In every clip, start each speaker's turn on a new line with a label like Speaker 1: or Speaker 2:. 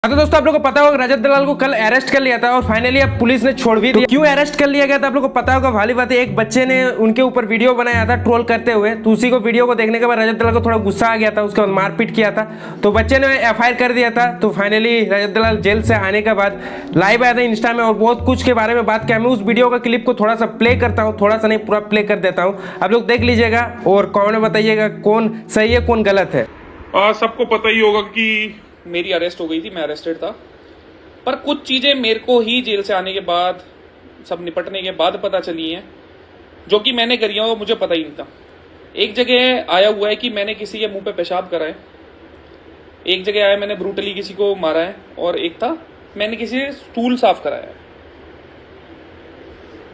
Speaker 1: हाँ तो दोस्तों आप लोग को पता होगा रजत दलाल को कल अरेस्ट कर लिया था और फाइनली अब पुलिस ने छोड़ भी दिया। क्यों अरेस्ट कर लिया गया था आप लोग को पता होगा। वाली बात है, एक बच्चे ने उनके ऊपर वीडियो बनाया था ट्रोल करते हुए, तो उसी को वीडियो को देखने के बाद रजत दलाल को थोड़ा गुस्सा आ गया था, उसके बाद मारपीट किया था, तो बच्चे ने एफआईआर कर दिया था। तो फाइनली रजत दलाल जेल से आने के बाद लाइव आया था इंस्टा में और बहुत कुछ के बारे में बात किया। मैं उस वीडियो का क्लिप को थोड़ा सा प्ले करता हूँ, थोड़ा सा नहीं पूरा प्ले कर देता हूँ, आप लोग देख लीजिएगा और कमेंट में बताइएगा कौन सही है कौन गलत है।
Speaker 2: सबको पता ही होगा कि
Speaker 3: मेरी अरेस्ट हो गई थी, मैं अरेस्टेड था, पर कुछ चीज़ें मेरे को ही जेल से आने के बाद, सब निपटने के बाद पता चली हैं, जो कि मैंने करी हैं वो मुझे पता ही नहीं था। एक जगह आया हुआ है कि मैंने किसी के मुंह पे पेशाब करा है, एक जगह आया मैंने ब्रूटली किसी को मारा है, और एक था मैंने किसी से स्टूल साफ कराया है।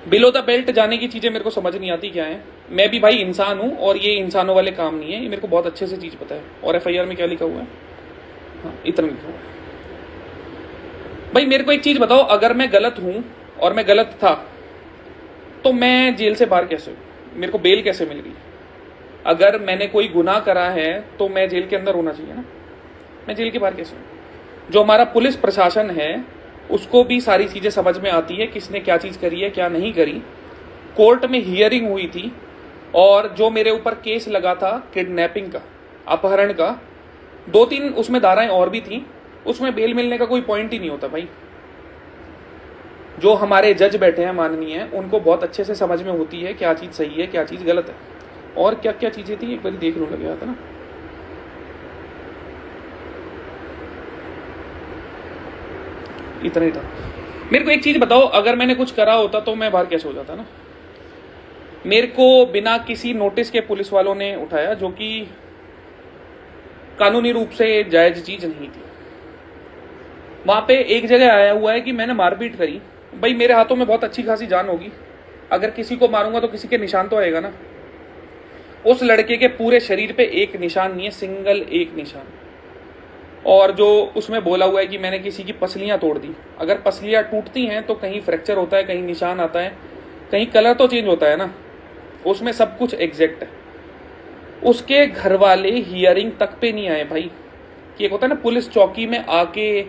Speaker 3: बिलो द बेल्ट जाने की चीज़ें मेरे को समझ नहीं आती क्या है। मैं भी भाई इंसान हूँ और ये इंसानों वाले काम नहीं है, ये मेरे को बहुत अच्छे से चीज़ पता है। और एफआईआर में क्या लिखा हुआ है, हाँ इतना लिखा हुआ है। भाई मेरे को एक चीज बताओ, अगर मैं गलत हूं और मैं गलत था तो मैं जेल से बाहर कैसे हूं, मेरे को बेल कैसे मिल गई? अगर मैंने कोई गुनाह करा है तो मैं जेल के अंदर होना चाहिए ना, मैं जेल के बाहर कैसे हूं? जो हमारा पुलिस प्रशासन है उसको भी सारी चीजें समझ में आती है, किसने क्या चीज करी है क्या नहीं करी। कोर्ट में हियरिंग हुई थी और जो मेरे ऊपर केस लगा था किडनैपिंग का, अपहरण का, 2-3 उसमें धाराएं और भी थी, उसमें बेल मिलने का कोई पॉइंट ही नहीं होता भाई। जो हमारे जज बैठे हैं माननीय, उनको बहुत अच्छे से समझ में होती है क्या चीज सही है क्या चीज गलत है और क्या क्या चीजें थी, एक बार देख लो, लगे था ना। इतना ही था। मेरे को एक चीज बताओ, अगर मैंने कुछ करा होता तो मैं बाहर कैसे हो जाता ना। मेरे को बिना किसी नोटिस के पुलिस वालों ने उठाया, जो कि कानूनी रूप से जायज चीज नहीं थी। वहां पे एक जगह आया हुआ है कि मैंने मारपीट करी। भाई मेरे हाथों में बहुत अच्छी खासी जान होगी, अगर किसी को मारूंगा तो किसी के निशान तो आएगा ना। उस लड़के के पूरे शरीर पे एक निशान नहीं है, सिंगल एक निशान। और जो उसमें बोला हुआ है कि मैंने किसी की पसलियां तोड़ दी, अगर पसलियां टूटती हैं तो कहीं फ्रैक्चर होता है, कहीं निशान आता है, कहीं कलर तो चेंज होता है ना, उसमें सब कुछ एग्जैक्ट है। उसके घर वाले हियरिंग तक पे नहीं आए भाई, कि एक होता है ना पुलिस चौकी में आके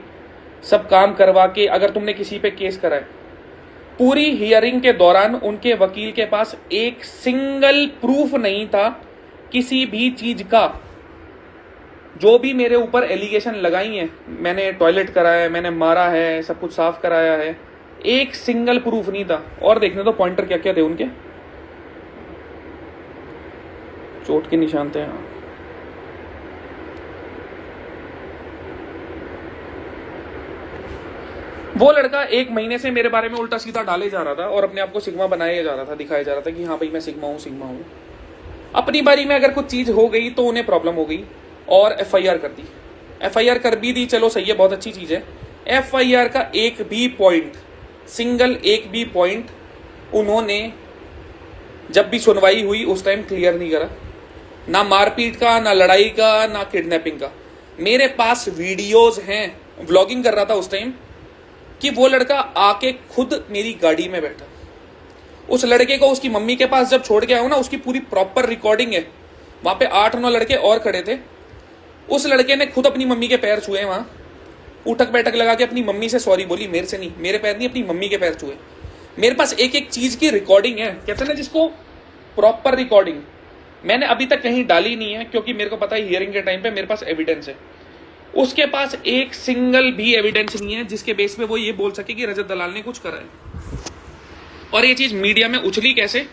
Speaker 3: सब काम करवा के, अगर तुमने किसी पे केस करा है, पूरी हियरिंग के दौरान उनके वकील के पास एक सिंगल प्रूफ नहीं था किसी भी चीज का। जो भी मेरे ऊपर एलिगेशन लगाई है, मैंने टॉयलेट कराया है, मैंने मारा है, सब कुछ साफ कराया है, एक सिंगल प्रूफ नहीं था। और देखने तो पॉइंटर क्या क्या थे उनके, चोट के निशान थे। वो लड़का 1 महीने से मेरे बारे में उल्टा सीधा डाले जा रहा था और अपने आप को सिग्मा बनाया जा रहा था, दिखाया जा रहा था कि हाँ भाई मैं सिग्मा हूँ। अपनी बारी में अगर कुछ चीज हो गई तो उन्हें प्रॉब्लम हो गई और एफआईआर कर दी। एफआईआर कर भी दी, चलो सही है, बहुत अच्छी चीज है। एफआईआर का एक भी पॉइंट, सिंगल एक भी पॉइंट उन्होंने जब भी सुनवाई हुई उस टाइम क्लियर नहीं करा, ना मारपीट का, ना लड़ाई का, ना किडनैपिंग का। मेरे पास वीडियोज हैं, व्लॉगिंग कर रहा था उस टाइम, कि वो लड़का आके खुद मेरी गाड़ी में बैठा। उस लड़के को उसकी मम्मी के पास जब छोड़ के आया हूं ना, उसकी पूरी प्रॉपर रिकॉर्डिंग है। वहां पे 8-9 लड़के और खड़े थे। उस लड़के ने खुद अपनी मम्मी के पैर छुए, वहां उठक बैठक लगा के अपनी मम्मी से सॉरी बोली, मेरे से नहीं, मेरे पैर नहीं, अपनी मम्मी के पैर छुए। मेरे पास एक एक चीज की रिकॉर्डिंग है, कहते हैं ना जिसको प्रॉपर रिकॉर्डिंग। मैंने अभी तक कहीं डाली नहीं है क्योंकि मेरे को पता है हियरिंग के टाइम पे मेरे पास एविडेंस है। उसके पास एक सिंगल भी एविडेंस नहीं है जिसके बेस पे वो ये बोल सके कि रजत दलाल ने कुछ करा है। और ये चीज मीडिया में उछली कैसे?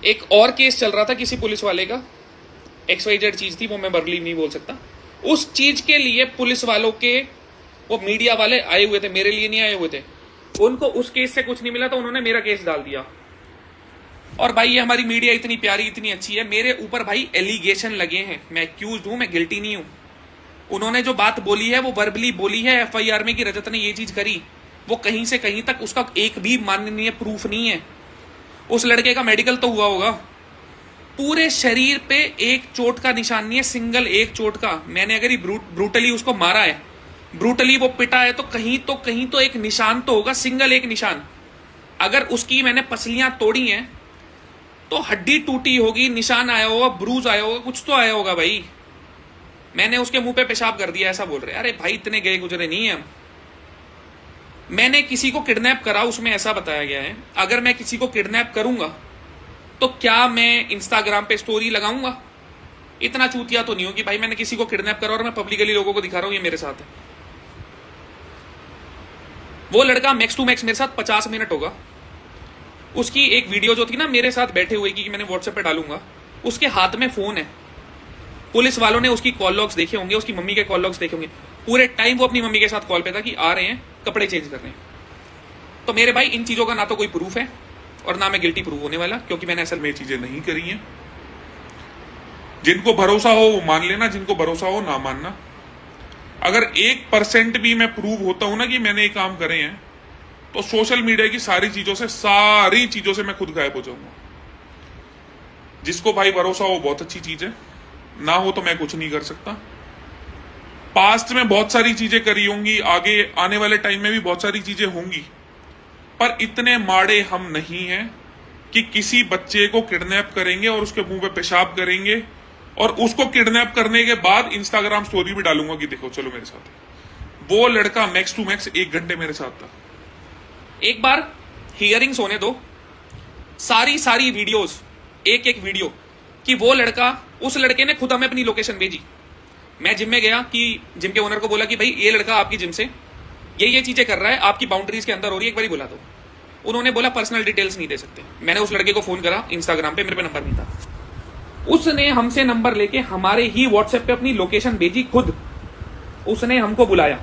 Speaker 3: एक और केस चल रहा था किसी पुलिस वाले का, XYZ चीज थी, वो मैं बर्ली नहीं बोल सकता। उस चीज के लिए पुलिस वालों के वो मीडिया वाले आए हुए थे, मेरे लिए नहीं आए हुए थे। उनको उस केस से कुछ नहीं मिला तो उन्होंने मेरा केस डाल दिया। और भाई ये हमारी मीडिया इतनी प्यारी इतनी अच्छी है, मेरे ऊपर भाई एलिगेशन लगे हैं, मैं एक्यूज हूं, मैं गिल्टी नहीं हूं। उन्होंने जो बात बोली है वो वर्बली बोली है एफआईआर में कि रजत ने ये चीज करी, वो कहीं से कहीं तक उसका एक भी माननीय प्रूफ नहीं है। उस लड़के का मेडिकल तो हुआ होगा, पूरे शरीर पे एक चोट का निशान नहीं है, सिंगल एक चोट का। मैंने अगर ब्रूटली उसको मारा है, ब्रूटली वो पिटा है, तो कहीं तो एक निशान तो होगा, सिंगल एक निशान। अगर उसकी मैंने पसलियां तोड़ी हैं तो हड्डी टूटी होगी, निशान आया होगा, ब्रूज आया होगा, कुछ तो आया होगा भाई। मैंने उसके मुंह पे पेशाब कर दिया, ऐसा बोल रहे। अरे भाई इतने गए गुजरे नहीं है हम। मैंने किसी को किडनैप करा, उसमें ऐसा बताया गया है अगर मैं किसी को किडनैप करूंगा तो क्या मैं इंस्टाग्राम पे स्टोरी लगाऊंगा? इतना चूतिया तो नहीं हो कि भाई मैंने किसी को किडनैप करा और मैं पब्लिकली लोगों को दिखा रहा हूं ये मेरे साथ है। वो लड़का मैक्स टू मैक्स मेरे साथ 50 मिनट होगा। उसकी एक वीडियो जो थी ना मेरे साथ बैठे हुए की, मैंने व्हाट्सएप पे डालूंगा, उसके हाथ में फोन है। पुलिस वालों ने उसकी कॉल लॉग्स देखे होंगे, उसकी मम्मी के कॉल लॉग्स देखे होंगे। पूरे टाइम वो अपनी मम्मी के साथ कॉल पे था कि आ रहे हैं, कपड़े चेंज कर रहे हैं। तो मेरे भाई इन चीजों का ना तो कोई प्रूफ है और ना मैं गिल्टी प्रूव होने वाला, क्योंकि मैंने असल में
Speaker 2: में चीजें नहीं करी हैं। जिनको भरोसा हो वो मान लेना, जिनको भरोसा हो ना मानना। अगर 1% भी मैं प्रूव होता हूं ना कि मैंने ये काम करे हैं, तो सोशल मीडिया की सारी चीजों से मैं खुद गायब हो जाऊंगा। जिसको भाई भरोसा हो बहुत अच्छी चीज है, ना हो तो मैं कुछ नहीं कर सकता। पास्ट में बहुत सारी चीजें करी होंगी, आगे आने वाले टाइम में भी बहुत सारी चीजें होंगी, पर इतने माड़े हम नहीं हैं कि किसी बच्चे को किडनैप करेंगे और उसके मुंह पे पेशाब करेंगे और उसको किडनैप करने के बाद इंस्टाग्राम स्टोरी भी डालूंगा कि देखो चलो मेरे साथ है। वो लड़का मैक्स टू मैक्स 1 घंटे मेरे साथ था।
Speaker 3: एक बार हियरिंग्स होने दो, सारी वीडियोस, एक वीडियो कि वो लड़का, उस लड़के ने खुद हमें अपनी लोकेशन भेजी। मैं जिम में गया कि जिम के ओनर को बोला कि भाई ये लड़का आपकी जिम से ये चीजें कर रहा है, आपकी बाउंड्रीज के अंदर हो रही है, एक बार बुला दो। उन्होंने बोला पर्सनल डिटेल्स नहीं दे सकते। मैंने उस लड़के को फोन करा इंस्टाग्राम पे, मेरे पे नंबर नहीं था। उसने हमसे नंबर लेके हमारे ही व्हाट्सएप पे अपनी लोकेशन भेजी खुद। उसने हमको बुलाया,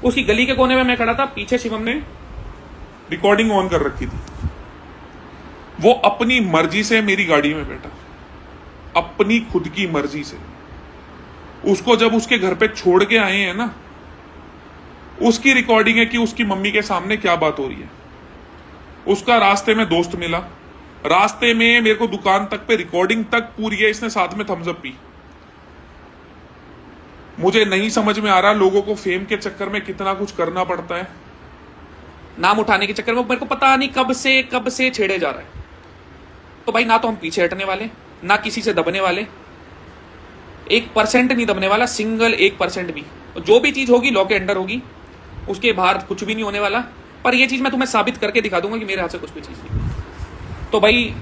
Speaker 3: उसकी गली के कोने में मैं खड़ा था, पीछे शिवम ने
Speaker 2: रिकॉर्डिंग ऑन कर रखी थी। वो अपनी मर्जी से मेरी गाड़ी में बैठा, अपनी खुद की मर्जी से। उसको जब उसके घर पे छोड़ के आए हैं ना, उसकी रिकॉर्डिंग है कि उसकी मम्मी के सामने क्या बात हो रही है। उसका रास्ते में दोस्त मिला, रास्ते में मेरे को दुकान तक पे रिकॉर्डिंग तक पूरी है, इसने साथ में थम्स अप पी। मुझे नहीं समझ में आ रहा लोगों को फेम के चक्कर में कितना कुछ करना पड़ता है।
Speaker 3: नाम उठाने के चक्कर में मेरे को पता नहीं कब से छेड़े जा रहा है। तो भाई ना तो हम पीछे हटने वाले, ना किसी से दबने वाले, 1% नहीं दबने वाला, सिंगल 1% भी। जो भी चीज होगी लॉ के अंडर होगी, उसके बाहर कुछ भी नहीं होने वाला। पर यह चीज मैं तुम्हें साबित करके दिखा दूंगा कि मेरे हाथ से कुछ भी चीज नहीं। तो भाई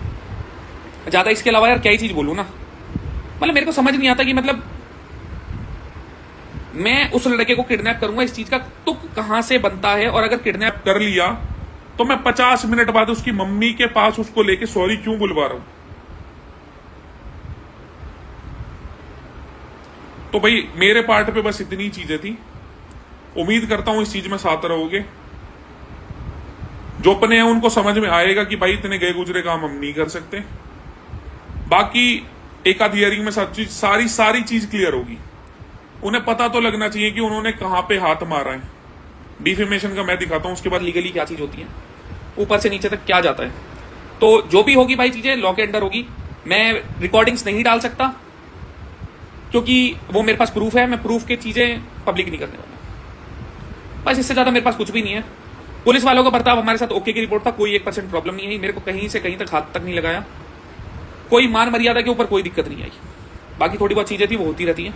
Speaker 3: ज्यादा इसके अलावा यार क्या ही चीज बोलूं ना, मतलब मेरे को समझ नहीं आता कि मतलब मैं उस लड़के को किडनैप करूंगा, इस चीज का तुक कहां से बनता है। और अगर किडनैप
Speaker 2: कर लिया तो मैं 50 मिनट बाद उसकी मम्मी के पास उसको लेके सॉरी क्यों बुलवा रहा हूं? तो भाई मेरे पार्ट पे बस इतनी चीजें थी। उम्मीद करता हूं इस चीज में साथ रहोगे। जो अपने हैं उनको समझ में आएगा कि भाई इतने गए गुजरे काम हम नहीं कर सकते। बाकी एक आध हियरिंग में सारी चीज क्लियर होगी। उन्हें पता तो लगना चाहिए कि उन्होंने कहां पे हाथ मारा है। डिफेमेशन का मैं दिखाता हूं, उसके बाद
Speaker 3: लीगली क्या चीज होती है, ऊपर से नीचे तक क्या जाता है। तो जो भी होगी भाई चीजें लॉ के अंडर होगी। मैं रिकॉर्डिंग्स नहीं डाल सकता क्योंकि वो मेरे पास प्रूफ है। मैं प्रूफ की चीजें पब्लिक नहीं करने वाला। बस इससे ज्यादा मेरे पास कुछ भी नहीं है। पुलिस वालों का बर्ताव हमारे साथ ओके की रिपोर्ट था, कोई 1% प्रॉब्लम नहीं आई। मेरे को कहीं से कहीं तक हाथ तक नहीं लगाया, कोई मान मर्यादा के ऊपर कोई दिक्कत नहीं आई। बाकी थोड़ी बहुत चीजें थी वो होती रहती है।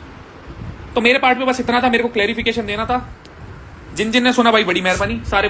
Speaker 3: तो मेरे पार्ट में बस इतना था, मेरे को क्लैरिफिकेशन देना था। जिन जिन ने सुना भाई बड़ी मेहरबानी, सारे